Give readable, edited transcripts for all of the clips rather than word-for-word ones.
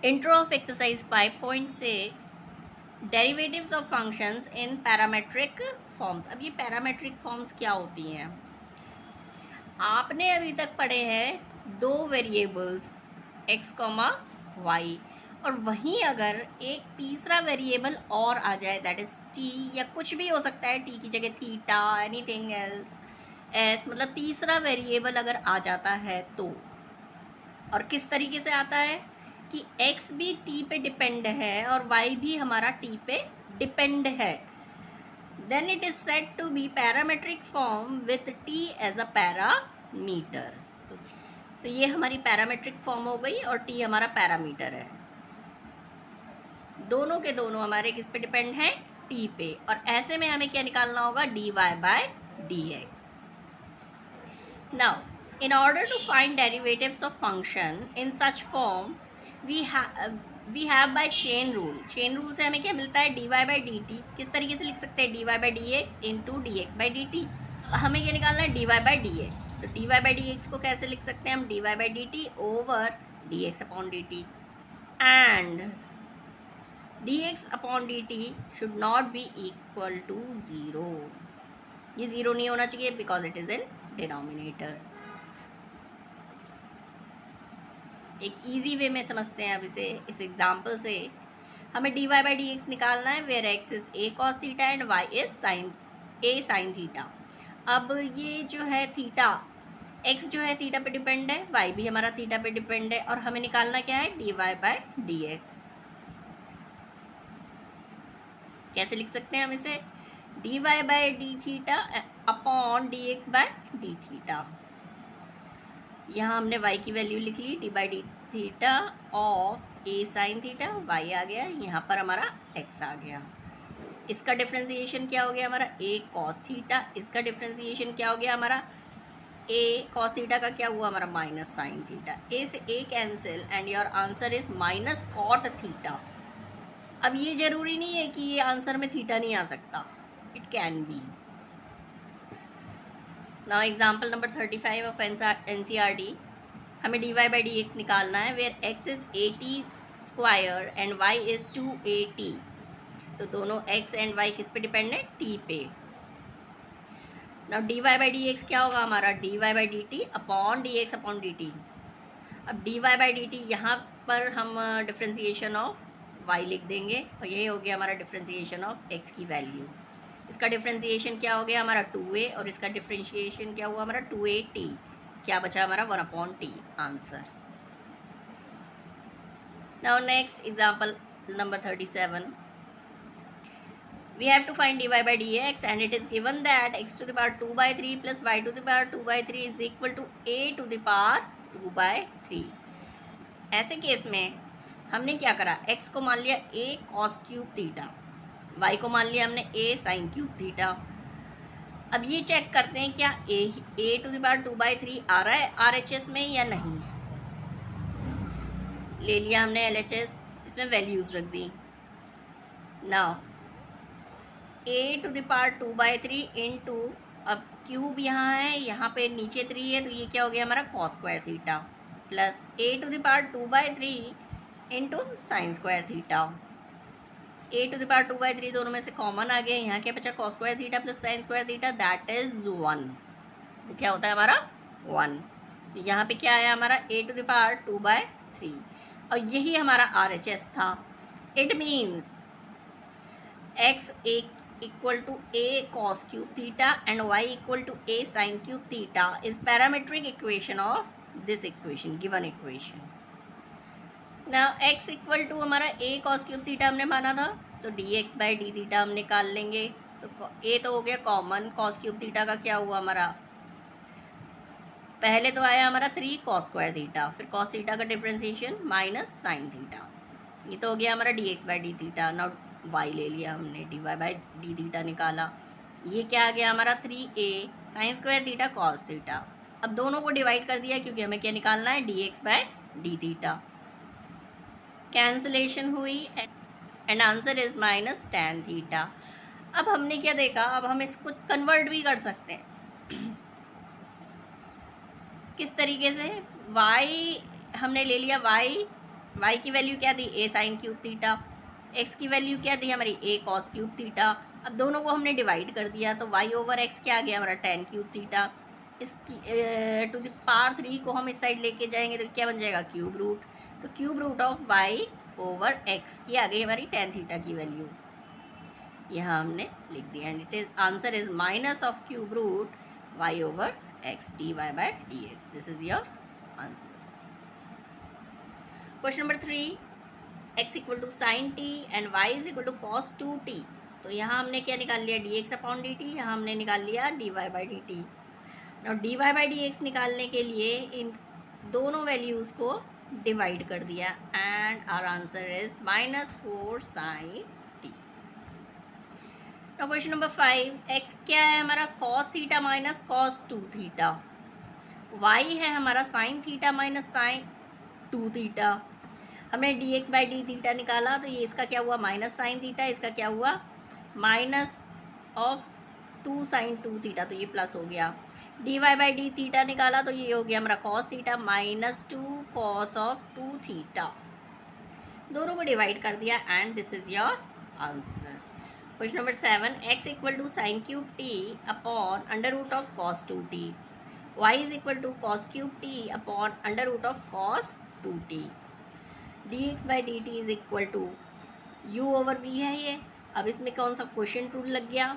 Intro of exercise 5.6 derivatives of functions in parametric forms. अब ये parametric forms क्या होती हैं? आपने अभी तक पढ़े हैं दो वेरिएबल्स x, y, और वहीं अगर एक तीसरा वेरिएबल और आ जाए दैट इज़ t, या कुछ भी हो सकता है, t की जगह थीटा, एनीथिंग एल्स, s, मतलब तीसरा वेरिएबल अगर आ जाता है तो, और किस तरीके से आता है कि x भी t पे डिपेंड है और y भी हमारा t पे डिपेंड है, then it is said to be parametric form with t as a parameter. तो ये हमारी पैरामेट्रिक फॉर्म हो गई और t हमारा पैरामीटर है। दोनों के दोनों हमारे किस पे डिपेंड हैं? t पे। और ऐसे में हमें क्या निकालना होगा? dy by dx। Now, in order to find derivatives of function in such form, we have by chain rule. Chain rule से हमें क्या मिलता है? dy by dt। किस तरीके से लिख सकते हैं? dy by dx into dx by dt। हमें क्या निकालना है? dy by dx। तो dy by dx को कैसे लिख सकते हैं हम? dy by dt over dx upon dt, and dx upon dt should not be equal to 0। ये ज़ीरो नहीं होना चाहिए because it is in denominator. एक इजी वे में समझते हैं अब इसे, इस एग्जाम्पल से। हमें dy बाई डी एक्स निकालना है where x is a cos theta and y is sine a sine theta. अब ये जो है थीटा, x जो है थीटा पे डिपेंड है, y भी हमारा थीटा पे डिपेंड है, और हमें निकालना क्या है? dy by d x. कैसे लिख सकते हैं हम इसे? dy by d theta upon d x by d theta. यहाँ हमने y की वैल्यू लिख ली, d by d theta of a sine theta, y आ गया, यहाँ पर हमारा x आ गया। इसका डिफ्रेंसिएशन क्या हो गया हमारा? a cos theta. इसका डिफ्रेंसिएशन क्या हो गया हमारा? a cos थीटा का क्या हुआ हमारा? Minus sine theta. a से a cancel and your answer is minus cot theta. अब ये जरूरी नहीं है कि ये आंसर में थीटा नहीं आ सकता, it can be. Now example number 35 of NCERT। हमें dy बाई डी एक्स निकालना है where x is 80 square and y is 280। तो दोनों x एंड y किस पे डिपेंड है? t पे। Now dy by d x क्या होगा हमारा? dy by d T upon d x upon D T. अब dy बाई डी टी यहाँ पर हम डिफ्रेंसिएशन ऑफ y लिख देंगे, और यही हो गया हमारा डिफ्रेंसिएशन ऑफ x की वैल्यू। इसका डिफ्रेंसिएशन क्या हो गया हमारा? 2a, और इसका डिफ्रेंशिएशन क्या हुआ हमारा? 2at। क्या बचा हमारा? 1/t answer. Now next example number 37। we have to find dy by dx and it is given that x to the power 2 by 3 plus y to the power 2 by 3 is equal to a to the power 2 by 3। ऐसे case में हमने क्या करा? x को मान लिया a cos cube theta, y को मान लिया हमने a sin क्यूब थीटा। अब ये चेक करते हैं क्या a to the power 2 by 3 आ रहा है RHS में या नहीं। ले लिया हमने LHS, इसमें वैल्यूज़ रख दी। Now a to the power 2 by 3 into, अब क्यूब यहाँ है, यहाँ पे नीचे 3 है, तो ये क्या हो गया हमारा? cos square theta, plus a to the power 2 by 3 into sine square theta. a to the power 2 by 3 दोनों में से कॉमन आ गया, यहाँ क्या बचा? cos square theta plus sign square theta, that is 1। तो क्या होता है हमारा? 1। तो यहाँ पे क्या आया हमारा? a to the power 2 by 3, और यही हमारा RHS था। It means x equal to a cos cube theta and y equal to a sin cube theta is parametric equation of this equation, given equation. Now x equal to हमारा a cos cube theta हमने माना था, तो dx by d theta हम निकाल लेंगे। तो a तो हो गया कॉमन, cos cube theta का क्या हुआ हमारा? पहले तो आया हमारा 3 cos स्क्वायर थीटा, फिर cos थीटा का डिफ्रेंसिएशन माइनस साइन थीटा, ये तो हो गया हमारा dx by d theta। Now y ले लिया हमने, dy बाई डी थीटा निकाला, ये क्या आ गया हमारा? 3a sign square theta cos theta. अब दोनों को डिवाइड कर दिया क्योंकि हमें क्या निकालना है? dx by d theta. Cancellation हुई and answer is minus tan theta. अब हमने क्या देखा? अब हम इसको कन्वर्ट भी कर सकते हैं। किस तरीके से? y हमने ले लिया, y वाई की वैल्यू क्या दी, ए साइन क्यूब थीटा, एक्स की वैल्यू क्या दी हमारी, ए कॉस क्यूब थीटा। अब दोनों को हमने डिवाइड कर दिया तो वाई ओवर एक्स क्या आ गया हमारा, टेन क्यूब थीटा। इसकी टू द पावर 3 को हम इस साइड लेके जाएंगे तो क्या बन जाएगा, क्यूब रूट। तो cube root of y over x की आ गई हमारी टेन थीटा की वैल्यू, यहाँ हमने लिख दिया। And it is answer is minus of cube root y over x d y by d x. This is your answer. Question number 3, x equal to sine t and y is equal to cos 2t। तो यहाँ हमने क्या निकाल लिया, dx upon dt, यहाँ हमने निकाल लिया dy by dt। Now dy by dx निकालने के लिए इन दोनों वैल्यूज़ को डिवाइड कर दिया and our answer is minus 4 sine t. Now question number 5, x क्या है हमारा, cos theta minus cos 2 theta, y है हमारा sine theta minus sine 2 theta. हमने d x by d theta निकाला तो ये इसका क्या हुआ, माइनस साइन थीटा, इसका क्या हुआ, माइनस ऑफ 2 साइन 2 थीटा, तो ये प्लस हो गया। D y by d theta निकाला तो ये हो गया हमारा cos theta minus 2 cos of 2 theta. दोनों को डिवाइड कर दिया and this is your answer. Question number 7, x equal to sine cube t upon under root of cos 2t, y is equal to cos cube t upon under root of cos 2t। D x by d t is equal to you over we है ये। अब इसमें कौन सा question rule लग गया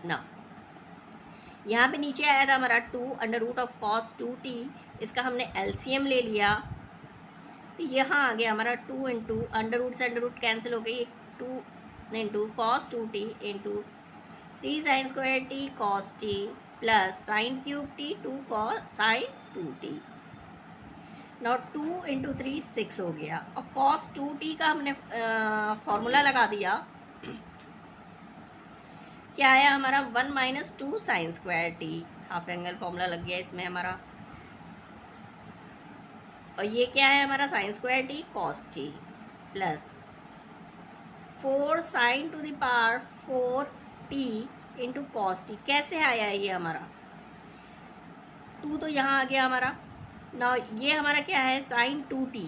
ना, यहाँ पे नीचे आया था हमारा 2 under root of cos 2t, इसका हमने एलसीएम ले लिया तो यहाँ आ गया हमारा 2 इंटू अंडर रूट से अंडर रूट कैंसिल हो गई, 2 into cos 2t into 3 sine square T cos t plus sign cube T 2 cos sine 2t। नॉ 2 इंटू 3 6 हो गया और कॉस 2t का हमने फॉर्मूला लगा दिया, क्या आया हमारा 1 minus 2 sine square T, half angle formula लग गया इसमें हमारा। और ये क्या है हमारा sine square T cos t plus 4 sign to the power 4t into cos T. कैसे आया ये हमारा 2 तो यहाँ आ गया हमारा। ना ये हमारा क्या है साइन 2t,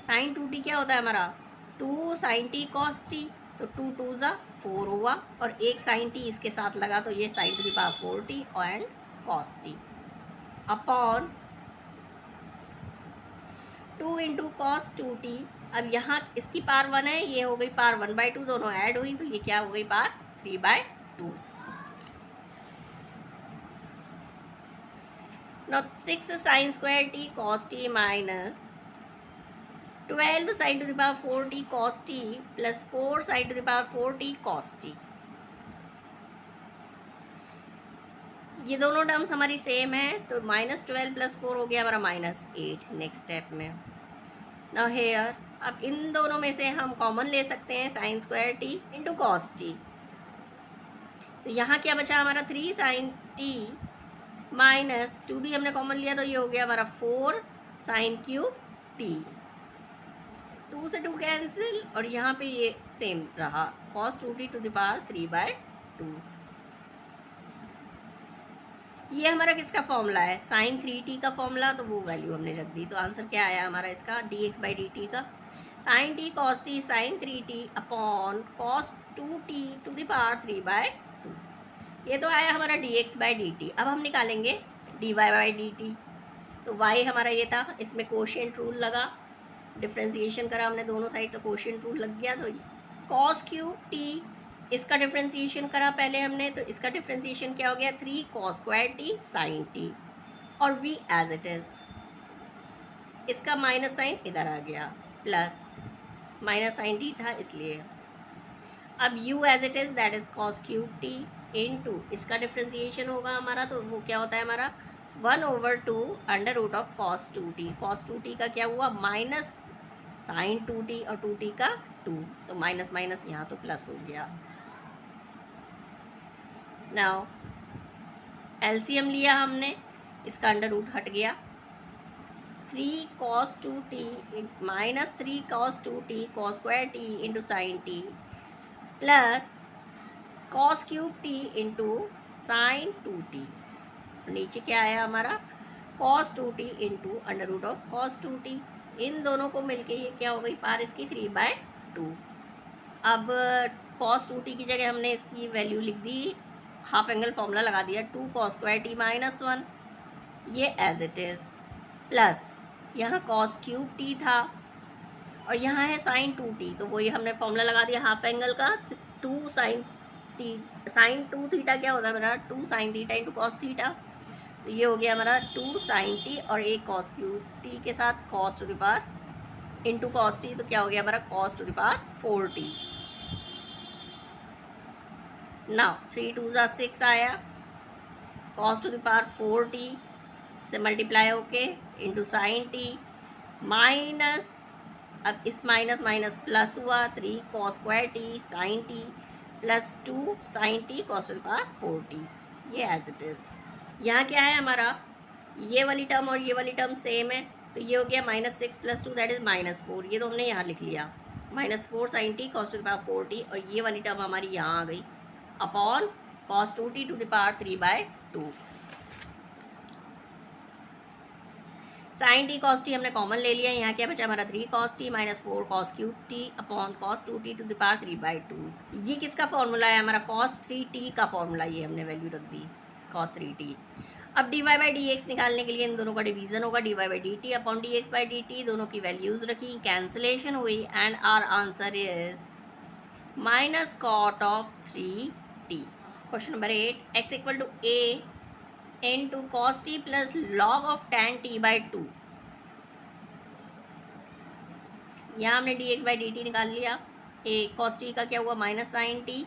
साइन 2t क्या होता है हमारा 2 साइन टी कॉस टी, तो 2 2 ज़ा 4 हुआ और एक साइन टी इसके साथ लगा तो ये sign to the power 4t and cos T upon 2 into cos 2t। अब यहाँ इसकी पावर 1 है, ये हो गई पावर 1/2, दोनों ऐड हुई तो ये क्या हो गई power 3/2। Now 6 sin square t cos t minus 12 sin to the power 4t cos t plus 4 sin to the power 4t cos t। ये दोनों टर्म्स हमारी सेम है तो -12 + 4 हो गया हमारा -8 नेक्स्ट स्टेप में। नाउ हेयर अब इन दोनों में से हम कॉमन ले सकते हैं sine square T into cos T, तो यहाँ क्या बचा हमारा 3 sin t माइनस 2 भी हमने कॉमन लिया तो ये हो गया हमारा 4 साइन क्यूब टी, 2 से 2 कैंसिल और यहाँ पे ये सेम रहा cos 2t to the power 3/2। ये हमारा किसका फॉर्मूला है, साइन 3t का फॉर्मूला, तो वो वैल्यू हमने रख दी। तो आंसर क्या आया हमारा इसका dx बाई dt का sine t cos t sine 3t upon cos 2t to the power 3/2। ये तो आया हमारा dx बाई dt। अब हम निकालेंगे dy बाई dt। तो y हमारा ये था, इसमें कोशिएंट रूल लगा, डिफ्रेंसिएशन करा हमने दोनों साइड तो कोशिएंट रूल लग गया। तो cos क्यूब t इसका डिफ्रेंसिएशन करा पहले हमने, तो इसका डिफ्रेंसिएशन क्या हो गया 3 cos square t sine t और v एज इट इज़, इसका माइनस साइन इधर आ गया प्लस माइनस साइन t था इसलिए। अब u as it is that is cos cube t into इसका डिफ्रेंसिएशन होगा हमारा, तो वो क्या होता है हमारा 1/2 under root of cos 2t। cos 2t का क्या हुआ माइनस साइन 2t और 2t का 2, तो माइनस माइनस यहाँ तो प्लस हो गया। नाउ एलसीएम लिया हमने, इसका अंडर रूट हट गया, 3 cos 2t minus 3 cos 2t cos square t into sine t plus cos cube t into sine 2t। नीचे क्या आया हमारा cos 2t into under root of cos 2t। इन दोनों को मिलके ये क्या हो गई, पार इसकी 3/2। अब cos 2t की जगह हमने इसकी वैल्यू लिख दी, हाफ एंगल फॉर्मूला लगा दिया 2 cos स्क्वायर t माइनस 1, ये एज इट इज़, प्लस यहाँ cos क्यूब t था और यहाँ है sin 2t, तो वही हमने फॉर्मूला लगा दिया हाफ एंगल का 2 sin 2 थीटा क्या होता है मेरा 2 sin theta into cos theta, तो ये हो गया हमारा 2 sin t और एक cos क्यूब t के साथ cos to the power into cos t, तो क्या हो गया हमारा cos to the power 4t। Now 3 2 6 आया, cos to the power 4t से मल्टीप्लाई होके इंटू साइन टी माइनस, अब इस माइनस माइनस प्लस हुआ 3 cos square t sine t plus 2 sine t cos to the power 4t, ये as it is. यहाँ क्या है हमारा, ये वाली टर्म और ये वाली टर्म सेम है, तो ये हो गया -6 + 2 दैट इज़ -4, ये तो हमने यहाँ लिख लिया -4 sin t cos to the power 4t, और ये वाली टर्म हमारी यहाँ आ गई upon cos 2t to the power 3/2। sin t cos t हमने कॉमन ले लिया, यहाँ क्या बचा हमारा 3 cos t -4 cos cube t upon cos 2t to the power 3/2। ये किसका फॉर्मूला है हमारा, cos 3t का फॉर्मूला, ये हमने वैल्यू रख दी cos 3t। अब dy/dx निकालने के लिए इन दोनों का डिवीजन होगा, dy/dt अपॉन dx/dt, दोनों की वैल्यूज़ रखी, कैंसिलेशन हुई and our answer is -cot of 3t। Question number 8, x equal to a into cos t plus log of tan t/2। यहाँ हमने dx/dt निकाल लिया, a cos t का क्या हुआ -sin t,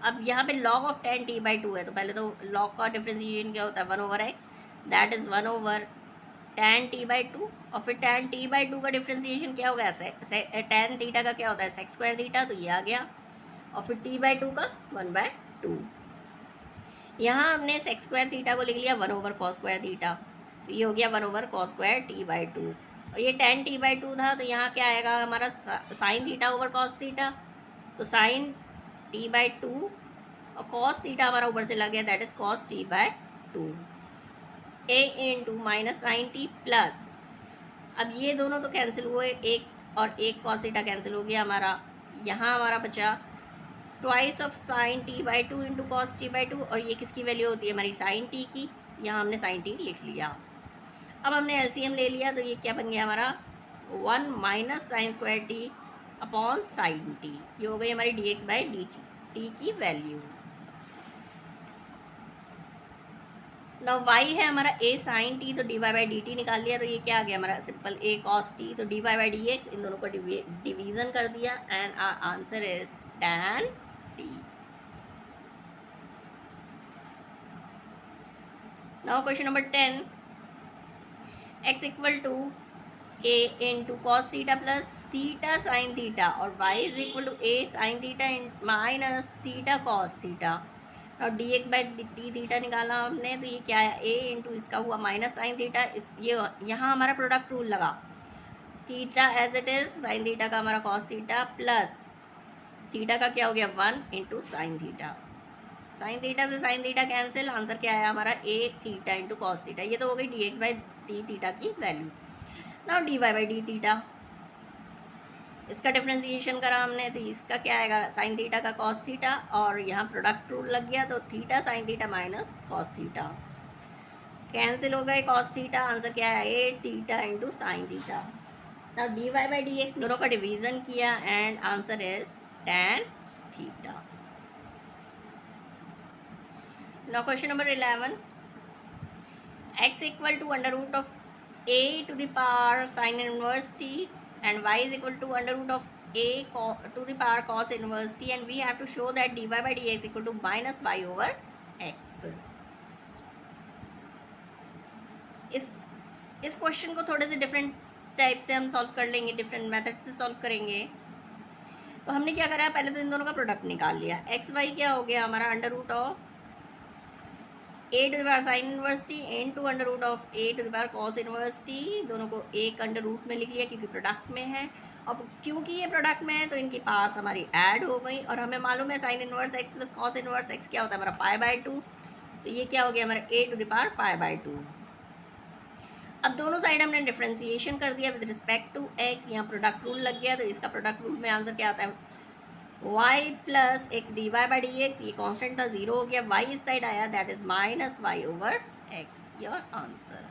अब यहाँ पे log ऑफ tan t/2 है, तो पहले तो log का डिफ्रेंशिएशन क्या होता है 1/x, that is 1/tan t/2, और फिर tan t/2 का डिफ्रेंशिएशन क्या होगा, tan थीटा का क्या होता है sec स्क्वायर थीटा, तो ये आ गया, और फिर t/2 का 1/2। यहाँ हमने sec स्क्वायर थीटा को लिख लिया 1/cos स्क्वायर थीटा, तो ये हो गया 1/cos स्क्वायर t/2, और ये tan t/2 था, तो यहाँ क्या आएगा हमारा sin theta over cos theta, तो sin t/2 और cos थीटा हमारा ऊपर चला गया, that is cos t/2 a into minus sine t plus, अब ये दोनों तो कैंसिल हुए, एक और एक cos थीटा कैंसिल हो गया हमारा, यहाँ हमारा बचा twice of sine t/2 into cos t/2, और ये किसकी वैल्यू होती है हमारी साइन t की, यहाँ हमने साइन t लिख लिया। अब हमने एलसीएम ले लिया, तो ये क्या बन गया हमारा 1 minus sine square t upon sine t, ये हो गई हमारी dx/dt की वैल्यू। नाउ y है हमारा a साइन t, तो dy/dt निकाल लिया, तो ये क्या आ गया हमारा सिंपल a cos t, तो dy/dx, इन दोनों को डिवीजन कर दिया and answer is tan t। Now question number 10, x equal to a into cos theta plus theta sine theta, और y is equal to a sine theta minus theta cos theta, और dx/dt theta निकाला हमने, तो ये क्या है a into इसका हुआ माइनस साइन थीटा, इस ये यहाँ हमारा प्रोडक्ट रूल लगा, theta as it is, sine theta का हमारा कॉस थीटा प्लस थीटा का क्या हो गया 1 into sine theta, sine theta से साइन थीटा कैंसिल, आंसर क्या आया हमारा a theta into cos theta, ये तो हो गई dx/d थीटा की वैल्यू। नाउ dy/d थीटा, इसका डिफ्रेंशिएशन करा हमने, तो इसका क्या आएगा साइन थीटा का कॉस थीटा, और यहाँ प्रोडक्ट रूल लग गया, तो theta sine theta minus cos theta cancel हो गए, कॉस थीटा, आंसर क्या है ए theta into sine theta. Now dy/dx दोनों का डिवीजन किया and answer is tan theta. Now question number 11, x equal to under root of a to the power sin inverse t and y is equal to under root of a to the power cos inverse t, and we have to show that dy/dx equal to minus y over x। इस question को थोड़े से different type से हम solve कर लेंगे, different method से solve करेंगे। तो हमने क्या करा, पहले तो इन दोनों का प्रोडक्ट निकाल लिया, एक्स वाई क्या हो गया हमारा under root of a to the power sine inverse t into under root of a to the power cos inverse t, दोनों को एक अंडर रूट में लिख लिया क्योंकि प्रोडक्ट में है, अब क्योंकि ये प्रोडक्ट में है तो इनकी पावर्स हमारी ऐड हो गई, और हमें मालूम है sine inverse x plus cos inverse x क्या होता है हमारा π/2, तो ये क्या हो गया हमारा a टू द पावर π/2। अब दोनों साइड हमने डिफ्रेंसिएशन कर दिया विद रिस्पेक्ट टू एक्स, यहाँ प्रोडक्ट रूल लग गया, तो इसका प्रोडक्ट रूल में आंसर क्या आता है, y plus x d y by d x, ये कॉन्स्टेंट था, जीरो हो गया, y इस साइड आया, that is minus y over x, your answer.